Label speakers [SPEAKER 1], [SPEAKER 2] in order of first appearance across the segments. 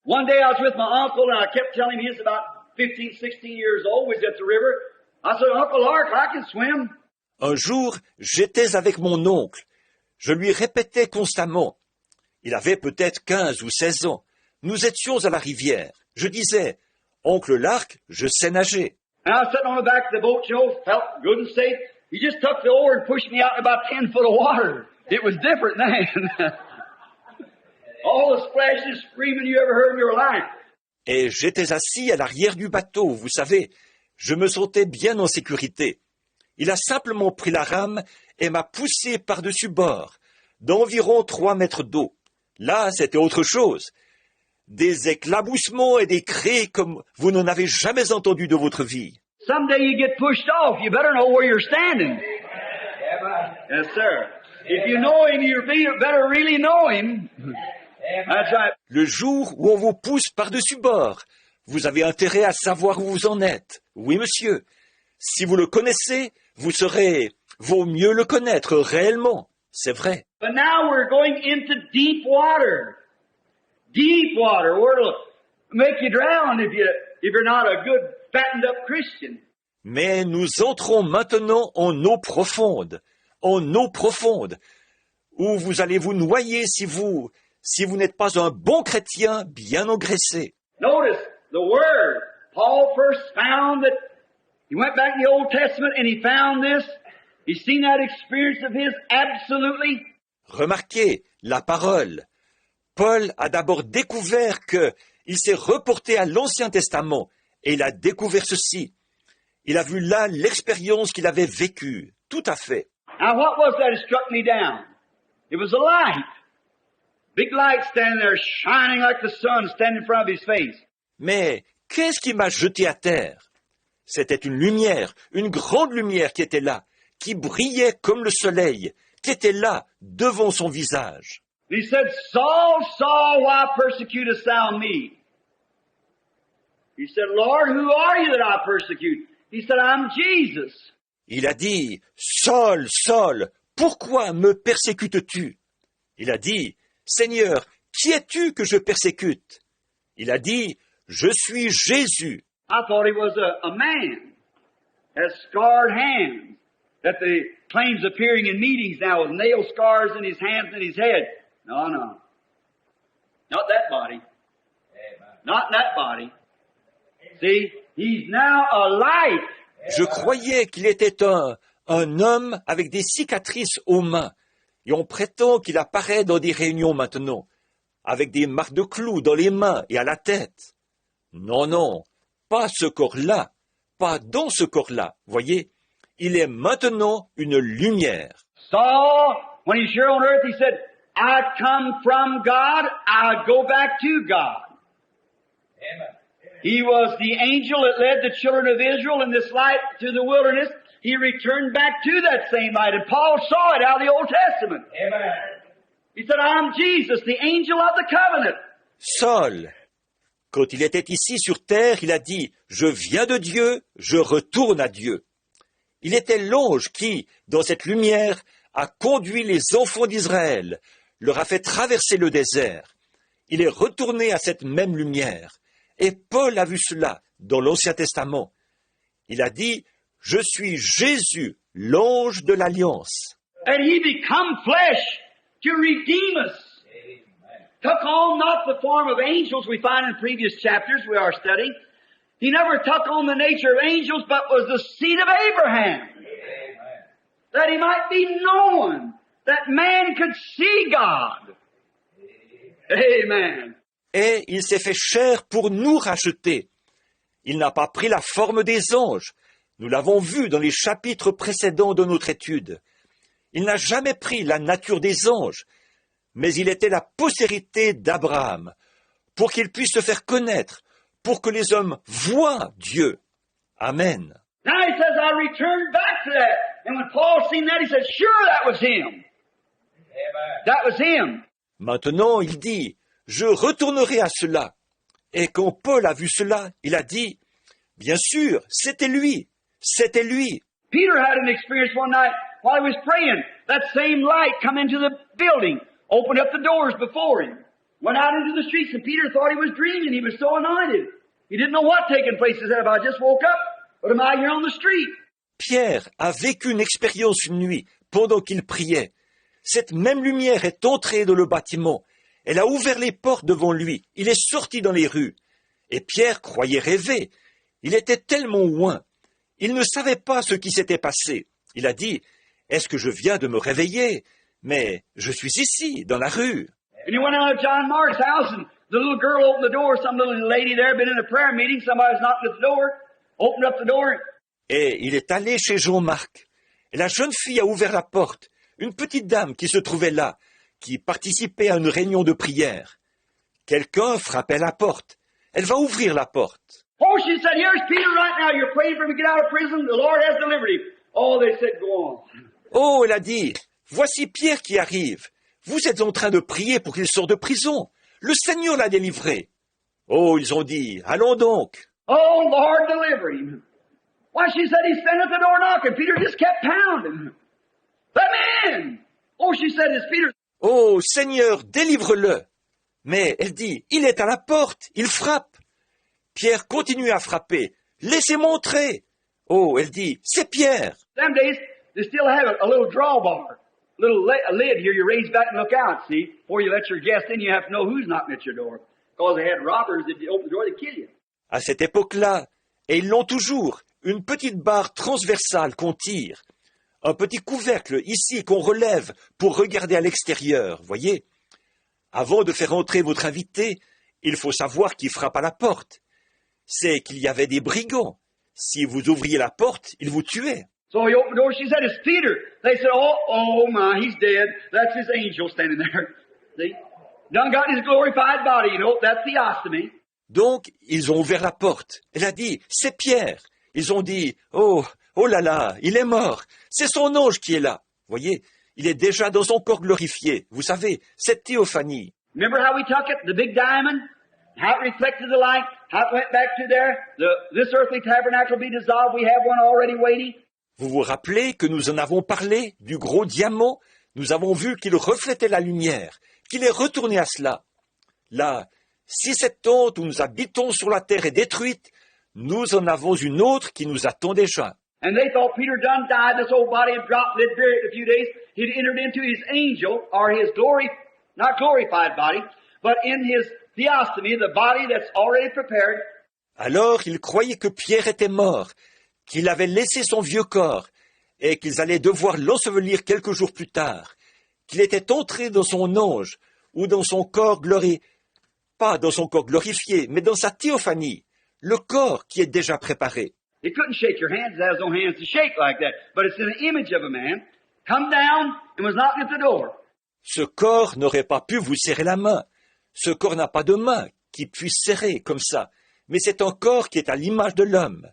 [SPEAKER 1] One day I was with my uncle and I kept telling him he was about 15, 16 years old. We was at the river. I said, Uncle Lark, I can swim.
[SPEAKER 2] Un jour, j'étais avec mon oncle. Je lui répétais constamment. Il avait peut-être 15 ou 16 ans. Nous étions à la rivière. Je disais, Oncle Lark, je sais nager.
[SPEAKER 1] And I was sitting on the back of the boat, felt good and safe. He just took the oar and pushed me out in about 10 foot of water. It was different then. All the splashing and screaming you ever heard in your life.
[SPEAKER 2] Et j'étais assis à l'arrière du bateau, vous savez. Je me sentais bien en sécurité. Il a simplement pris la rame et m'a poussé par-dessus bord, d'environ 3 mètres d'eau. Là, c'était autre chose. Des éclaboussements et des cris comme vous n'en avez jamais entendu de votre vie.
[SPEAKER 1] Someday you get pushed off, you better know where you're standing. Yes, sir. If you know him, you better really know him. That's right.
[SPEAKER 2] Le jour où on vous pousse par-dessus bord, vous avez intérêt à savoir où vous en êtes. Oui, monsieur. Si vous le connaissez, vaut mieux le connaître réellement. C'est vrai.
[SPEAKER 1] But now we're going into deep water. Deep water, where it'll make you drown if you're not a good, fattened up Christian.
[SPEAKER 2] Mais nous entrons maintenant en eau profonde, où vous allez vous noyer si vous n'êtes pas un bon chrétien bien engraissé.
[SPEAKER 1] Notice the word. Paul first found that he went back in the Old Testament and he found this. He's seen that experience of his absolutely.
[SPEAKER 2] Remarquez la parole. Paul a d'abord découvert qu'il s'est reporté à l'Ancien Testament et il a découvert ceci. Il a vu là l'expérience qu'il avait vécue. Tout à fait.
[SPEAKER 1] Now what was that struck me down? It was a light. Big light standing there shining like the sun standing in front of his face.
[SPEAKER 2] Mais qu'est-ce qui m'a jeté à terre? C'était une lumière, une grande lumière qui était là, qui brillait comme le soleil, qui était là, devant son visage.
[SPEAKER 1] He said, Saul, Saul, why persecutest thou me? He said, Lord, who are you that I persecute? He said, I'm Jesus.
[SPEAKER 2] Il a dit, Saul, Saul, pourquoi me persécutes-tu? Il a dit, Seigneur, qui es-tu que je persécute? Il a dit, je suis Jésus.
[SPEAKER 1] I thought he was a man, has scarred hands, that the claims appearing in meetings now with nail scars in his hands and his head. No. Not that body. Not that body. See, he's now a light.
[SPEAKER 2] Je croyais qu'il était un homme avec des cicatrices aux mains. Et on prétend qu'il apparaît dans des réunions maintenant, avec des marques de clous dans les mains et à la tête. Non, pas ce corps-là, pas dans ce corps-là. Voyez, il est maintenant une lumière.
[SPEAKER 1] Saul, when he's here on earth, he said, I come from God, I go back to God. Amen. He was the angel that led the children of Israel in this light to the wilderness. He returned back to that same light, and Paul saw it out of the Old Testament. Amen. He said, I'm Jesus, the angel of the covenant.
[SPEAKER 2] Saul, quand il était ici sur terre, il a dit, je viens de Dieu, je retourne à Dieu. Il était l'ange qui, dans cette lumière, a conduit les enfants d'Israël, leur a fait traverser le désert. Il est retourné à cette même lumière. Et Paul a vu cela dans l'Ancien Testament. Il a dit, je suis Jésus, l'ange de l'Alliance.
[SPEAKER 1] And he become flesh to redeem us. Took on not the form of angels we find in previous chapters we are studying. He never took on the nature of angels, but was the seed of Abraham. Amen. That he might be known, that man could see God. Amen.
[SPEAKER 2] Et il s'est fait chair pour nous racheter. Il n'a pas pris la forme des anges. Nous l'avons vu dans les chapitres précédents de notre étude. Il n'a jamais pris la nature des anges, mais il était la postérité d'Abraham, pour qu'il puisse se faire connaître, pour que les hommes voient Dieu. Amen.
[SPEAKER 1] Now he says, I returned back to that. And when Paul seen that, he said, sure, that was him. That was him.
[SPEAKER 2] Maintenant, il dit, je retournerai à cela. Et quand Paul a vu cela, il a dit, bien sûr, c'était lui. C'était lui.
[SPEAKER 1] Peter had an experience one night while he was praying. That same light come into the building, opened up the doors before him. Went out into the streets, and Peter thought he was dreaming. He was so anointed. He didn't know what taking place. He said, "If I just woke up, what am I here on the street?"
[SPEAKER 2] Pierre a vécu une expérience une nuit pendant qu'il priait. Cette même lumière est entrée dans le bâtiment. Elle a ouvert les portes devant lui. Il est sorti dans les rues. Et Pierre croyait rêver. Il était tellement loin. Il ne savait pas ce qui s'était passé. Il a dit, « Est-ce que je viens de me réveiller? Mais je suis ici, dans la rue. »
[SPEAKER 1] And he went out to John Mark's house, and the little girl opened the door. Some little lady there, been in a prayer meeting. Somebody's knocking at the door. Opened up the door.
[SPEAKER 2] Et il est allé chez Jean-Marc. Et la jeune fille a ouvert la porte. Une petite dame qui se trouvait là, qui participait à une réunion de prière. Quelqu'un frappait à la porte. Elle va ouvrir la porte.
[SPEAKER 1] Oh, she said, "Here's Peter right now. You're praying for him to get out of prison. The Lord has delivered him." Oh, they said, "Go on."
[SPEAKER 2] Oh, elle a dit, voici Pierre qui arrive. Vous êtes en train de prier pour qu'il sorte de prison. Le Seigneur l'a délivré. Oh, ils ont dit, allons donc.
[SPEAKER 1] Oh, Lord, deliver him. Why, she said he's standing at the door knocking. Peter just kept pounding. Let me in. Oh, she said, it's Peter.
[SPEAKER 2] Oh, Seigneur, délivre-le. Mais elle dit, il est à la porte, il frappe. Pierre continue à frapper. Laissez-moi entrer. Oh, elle dit, c'est Pierre.
[SPEAKER 1] Them days, they still have a little drawbar. A lid here you raise back and look out, see? Before you let your guest in, you have to know who's knocking at your door. Because they had robbers that open the door, they'd kill you.
[SPEAKER 2] À cette époque-là, et ils l'ont toujours, une petite barre transversale qu'on tire. Un petit couvercle ici qu'on relève pour regarder à l'extérieur, voyez? Avant de faire entrer votre invité, il faut savoir qui frappe à la porte. C'est qu'il y avait des brigands. Si vous ouvriez la porte, ils vous tuaient.
[SPEAKER 1] So he opened the door, she said, it's Peter. They said, oh my, he's dead. That's his angel standing there. See? Done got his glorified body, you know, that's theostomy.
[SPEAKER 2] Donc, ils ont ouvert la porte. Elle a dit, c'est Pierre. Ils ont dit, oh là là, il est mort. C'est son ange qui est là. Voyez, il est déjà dans son corps glorifié. Vous savez, cette théophanie.
[SPEAKER 1] Remember how we took it, the big diamond? How it reflected the light? How it went back to there? This earthly tabernacle be dissolved. We have one already waiting.
[SPEAKER 2] Vous vous rappelez que nous en avons parlé, du gros diamant? Nous avons vu qu'il reflétait la lumière, qu'il est retourné à cela. Là, si cette tente où nous habitons sur la terre est détruite, nous en avons une autre qui nous attend déjà.
[SPEAKER 1] And they thought Peter done died, this old body had dropped, they'd bury it in a few days. He'd entered into his angel, or his glory, not glorified body, but in his theostomy, the body that's already prepared.
[SPEAKER 2] Alors ils croyaient que Pierre était mort, qu'il avait laissé son vieux corps, et qu'ils allaient devoir l'ensevelir quelques jours plus tard, qu'il était entré dans son ange, ou dans son corps glorifié, pas dans son corps glorifié, mais dans sa théophanie, le corps qui est déjà préparé.
[SPEAKER 1] He couldn't shake your hands, there was no hands to shake like that, but it's in the image of a man, come down and was knocking at the door.
[SPEAKER 2] Ce corps n'aurait pas pu vous serrer la main. Ce corps n'a pas de main qui puisse serrer comme ça, mais c'est un corps qui est à l'image de l'homme.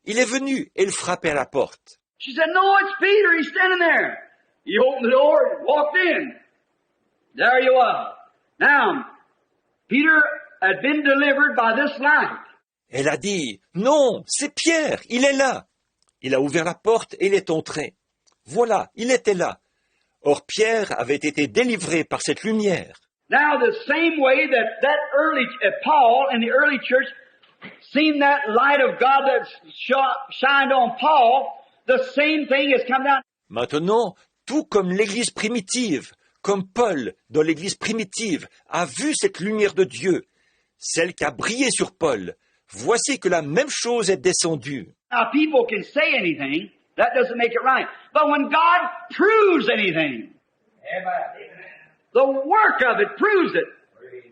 [SPEAKER 2] Il est venu et il frappait à la porte.
[SPEAKER 1] She said, no, it's Peter, he's standing there. He opened the door and walked in. There you are. Now, Peter had been delivered by this light.
[SPEAKER 2] Elle a dit, non, c'est Pierre, il est là. Il a ouvert la porte et il est entré. Voilà, il était là. Or Pierre avait été délivré par cette lumière.
[SPEAKER 1] Now, the same way that early Paul in the early church seen that light of God that shined on Paul, the same thing has come down.
[SPEAKER 2] Maintenant, tout comme l'Église primitive, comme Paul dans l'Église primitive a vu cette lumière de Dieu, celle qui a brillé sur Paul, voici que la même chose est descendue.
[SPEAKER 1] Now, people can say anything, that doesn't make it right. But when God proves anything, the work of it proves it.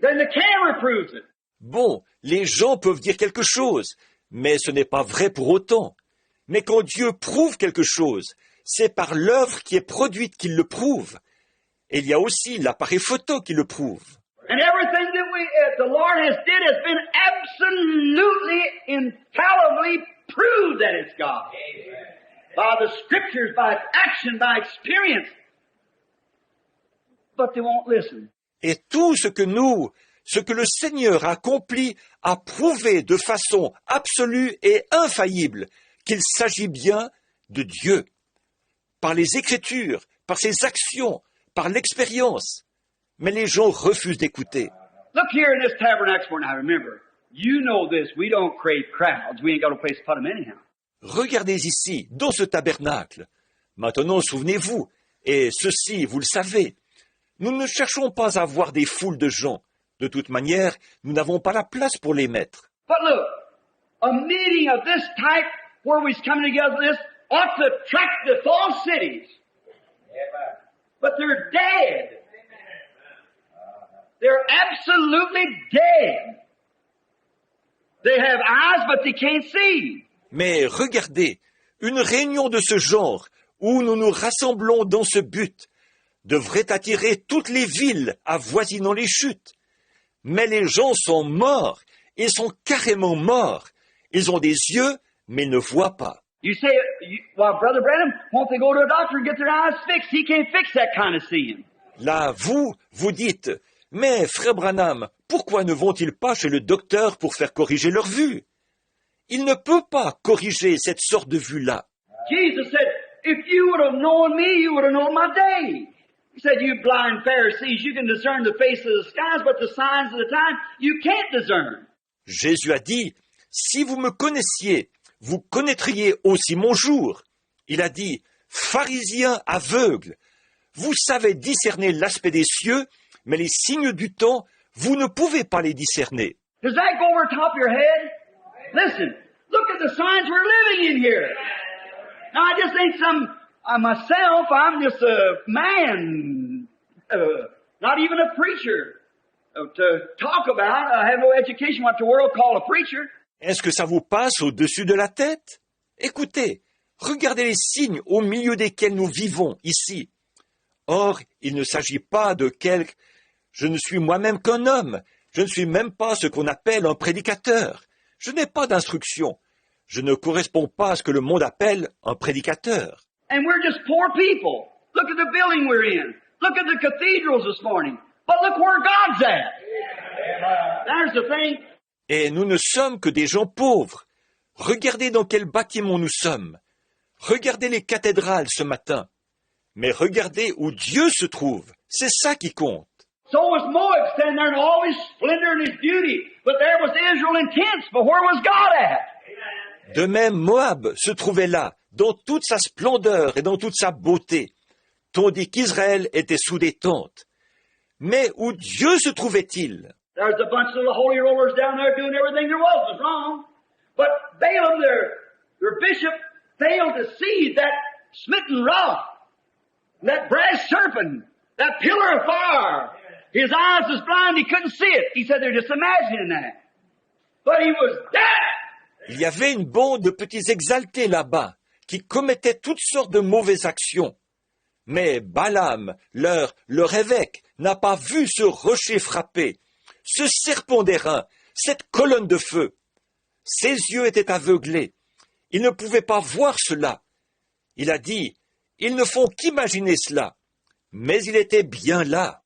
[SPEAKER 1] Then the camera proves it.
[SPEAKER 2] Bon, les gens peuvent dire quelque chose, mais ce n'est pas vrai pour autant. Mais quand Dieu prouve quelque chose, c'est par l'œuvre qui est produite qu'il le prouve. Et il y a aussi l'appareil photo qui le prouve.
[SPEAKER 1] And everything that the Lord has did has been absolutely, infallibly proved that it's God. By the Scriptures, by action, by experience. But they won't listen.
[SPEAKER 2] Et tout ce que le Seigneur a accompli a prouvé de façon absolue et infaillible qu'il s'agit bien de Dieu. Par les Écritures, par ses actions, par l'expérience. Mais les gens refusent d'écouter.
[SPEAKER 1] Look here in this tabernacle now, remember, you know this, we don't crave crowds, we ain't got a place to put them anyhow.
[SPEAKER 2] Regardez ici, dans ce tabernacle. Maintenant, souvenez-vous, et ceci, vous le savez, nous ne cherchons pas à voir des foules de gens. De toute manière, nous n'avons pas la place pour les mettre.
[SPEAKER 1] But look, a meeting of this type, where we're coming together, this ought to attract the false cities. But they're dead. They're absolutely dead. They have eyes, but they can't see.
[SPEAKER 2] Mais regardez, une réunion de ce genre, où nous nous rassemblons dans ce but, devrait attirer toutes les villes avoisinant les chutes. Mais les gens sont morts, ils sont carrément morts. Ils ont des yeux, mais ne voient pas.
[SPEAKER 1] You say, well, Brother Branham, won't they go to a doctor and get their eyes fixed? He can't fix that kind of seeing.
[SPEAKER 2] Là, vous dites, mais frère Branham, pourquoi ne vont-ils pas chez le docteur pour faire corriger leur vue? Il ne peut pas corriger cette sorte de vue-là.
[SPEAKER 1] Jesus said, if you would have known me, you would have known my day. He said, you blind Pharisees, you can discern the face of the skies, but the signs of the time, you can't discern.
[SPEAKER 2] Jésus a dit, si vous me connaissiez, vous connaîtriez aussi mon jour. Il a dit, pharisiens aveugles, vous savez discerner l'aspect des cieux, mais les signes du temps, vous ne pouvez pas les discerner.
[SPEAKER 1] Does that go over top of your head? Listen, look at the signs we're living in here. Now, I just ain't myself, I'm just a man, not even a preacher, to talk about. I have no education what the world call a preacher.
[SPEAKER 2] Est-ce que ça vous passe au-dessus de la tête? Écoutez, regardez les signes au milieu desquels nous vivons ici. Or, il ne s'agit pas de quelque... Je ne suis moi-même qu'un homme. Je ne suis même pas ce qu'on appelle un prédicateur. Je n'ai pas d'instruction. Je ne corresponds pas à ce que le monde appelle un prédicateur.
[SPEAKER 1] And we're just poor people. Look at the building we're in. Look at the cathedrals this morning. But look where God's at. There's the thing.
[SPEAKER 2] Et nous ne sommes que des gens pauvres. Regardez dans quel bâtiment nous sommes. Regardez les cathédrales ce matin. Mais regardez où Dieu se trouve. C'est ça qui compte.
[SPEAKER 1] So was Moab standing there in all his splendor and his beauty. But there was Israel in tents. But where was God at?
[SPEAKER 2] De même, Moab se trouvait là, dans toute sa splendeur et dans toute sa beauté, tandis qu'Israël était sous des tentes. Mais où Dieu se trouvait-il?
[SPEAKER 1] There's a bunch of little holy rollers down there doing everything there was wrong. But Balaam, their bishop, failed to see that smitten rock, that brass serpent, that pillar of fire. His eyes was blind, he couldn't see it. He said they're just imagining that. But he was dead.
[SPEAKER 2] Il y avait une bande de petits exaltés là-bas, qui commettaient toutes sortes de mauvaises actions. Mais Balaam, leur évêque, n'a pas vu ce rocher frappé, ce serpent d'airain, cette colonne de feu. Ses yeux étaient aveuglés. Il ne pouvait pas voir cela. Il a dit, ils ne font qu'imaginer cela. Mais il était bien là.